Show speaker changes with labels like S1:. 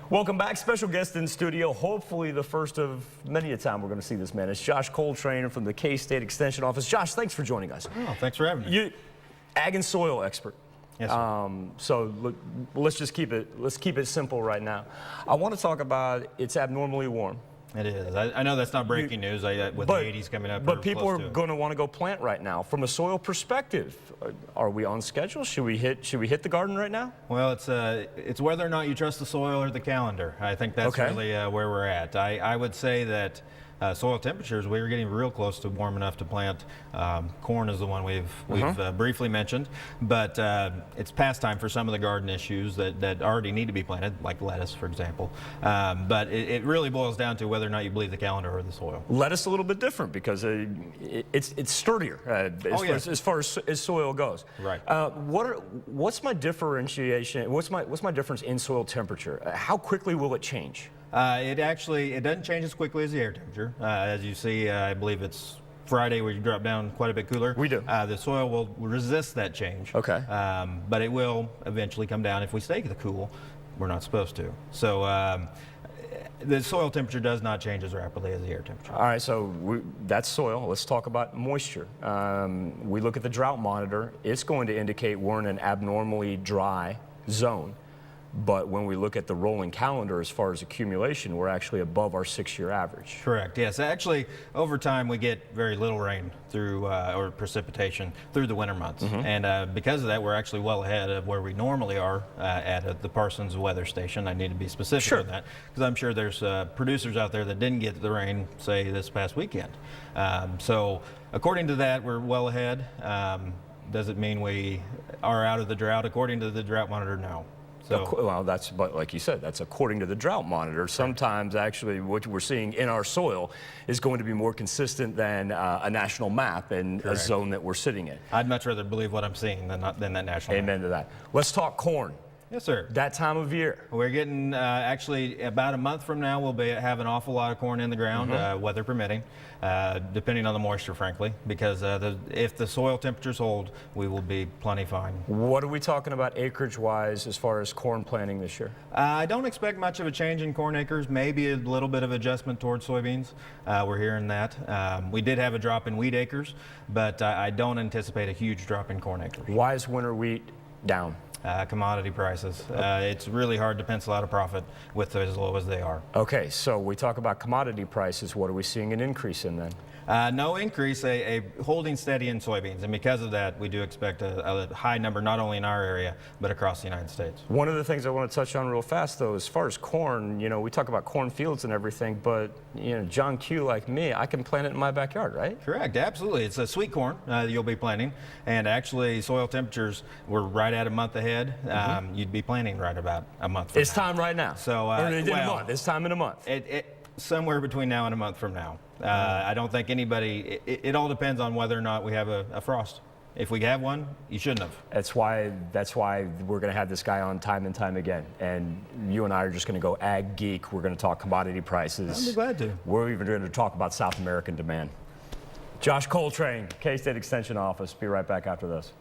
S1: Welcome back. Special guest in studio. Hopefully the first of many a time we're going to see this man. It's Josh Coltrain from the K-State Extension Office. Josh, thanks for joining us.
S2: Oh, thanks for having me.
S1: You, ag and soil expert.
S2: Yes, sir.
S1: So look, let's keep it simple right now. I want to talk about it's abnormally warm.
S2: It is. I know that's not breaking news with the 80s coming up.
S1: But people are going to want to go plant right now. From a soil perspective, are we on schedule? Should we hit the garden right now?
S2: Well, it's whether or not you trust the soil or the calendar. I think that's really where we're at. I would say that soil temperatures, we were getting real close to warm enough to plant. Corn is the one we've briefly mentioned, but it's past time for some of the garden issues that already need to be planted, like lettuce, for example. But it really boils down to whether or not you believe the calendar or the soil.
S1: Lettuce a little bit different because it's sturdier as far as soil goes.
S2: Right.
S1: What's my differentiation? What's my difference in soil temperature? How quickly will it change?
S2: It doesn't change as quickly as the air temperature. As you see, I believe it's Friday where you drop down quite a bit cooler.
S1: We do.
S2: The soil will resist that change.
S1: Okay.
S2: But it will eventually come down if we stay cool. We're not supposed to. So the soil temperature does not change as rapidly as the air temperature.
S1: All right, so that's soil. Let's talk about moisture. We look at the drought monitor. It's going to indicate we're in an abnormally dry zone. But when we look at the rolling calendar as far as accumulation, we're actually above our 6-year average.
S2: Correct, yes. Actually, over time, we get very little rain through, or precipitation through the winter months. And because of that, we're actually well ahead of where we normally are at the Parsons Weather Station. I need to be specific on that, because I'm sure there's producers out there that didn't get the rain, say, this past weekend. So according to that, we're well ahead. Does it mean we are out of the drought? According to the drought monitor, no. So,
S1: well, but like you said, that's according to the drought monitor. Sometimes actually what we're seeing in our soil is going to be more consistent than a national map and a zone that we're sitting in.
S2: I'd much rather believe what I'm seeing than that national map.
S1: Amen to that. Let's talk corn.
S2: Yes, sir.
S1: That time of year.
S2: We're getting, actually, about a month from now, we'll have an awful lot of corn in the ground, weather permitting, depending on the moisture, frankly, because if the soil temperatures hold, we will be plenty fine.
S1: What are we talking about acreage-wise as far as corn planting this year?
S2: I don't expect much of a change in corn acres, maybe a little bit of adjustment towards soybeans. We're hearing that. We did have a drop in wheat acres, but I don't anticipate a huge drop in corn acres.
S1: Why is winter wheat down?
S2: Commodity prices. It's really hard to pencil out a profit with as low as they are.
S1: Okay, so we talk about commodity prices. What are we seeing an increase in then?
S2: No increase, a holding steady in soybeans, and because of that, we do expect a high number not only in our area but across the United States.
S1: One of the things I want to touch on real fast, though, as far as corn, you know, we talk about cornfields and everything, but you know, John Q, like me, I can plant it in my backyard, right?
S2: Correct, absolutely. It's a sweet corn you'll be planting, and actually, soil temperatures were right at a month ahead. You'd be planting right about a month from now.
S1: It's time right now.
S2: So,
S1: or in a month. It's time in a month.
S2: Somewhere between now and a month from now. I don't think anybody, it all depends on whether or not we have a frost. If we have one, you shouldn't have.
S1: That's why we're going to have this guy on time and time again. And you and I are just going to go ag geek. We're going to talk commodity prices.
S2: I'd be glad to.
S1: We're even going to talk about South American demand. Josh Coltrain, K-State Extension Office. Be right back after this.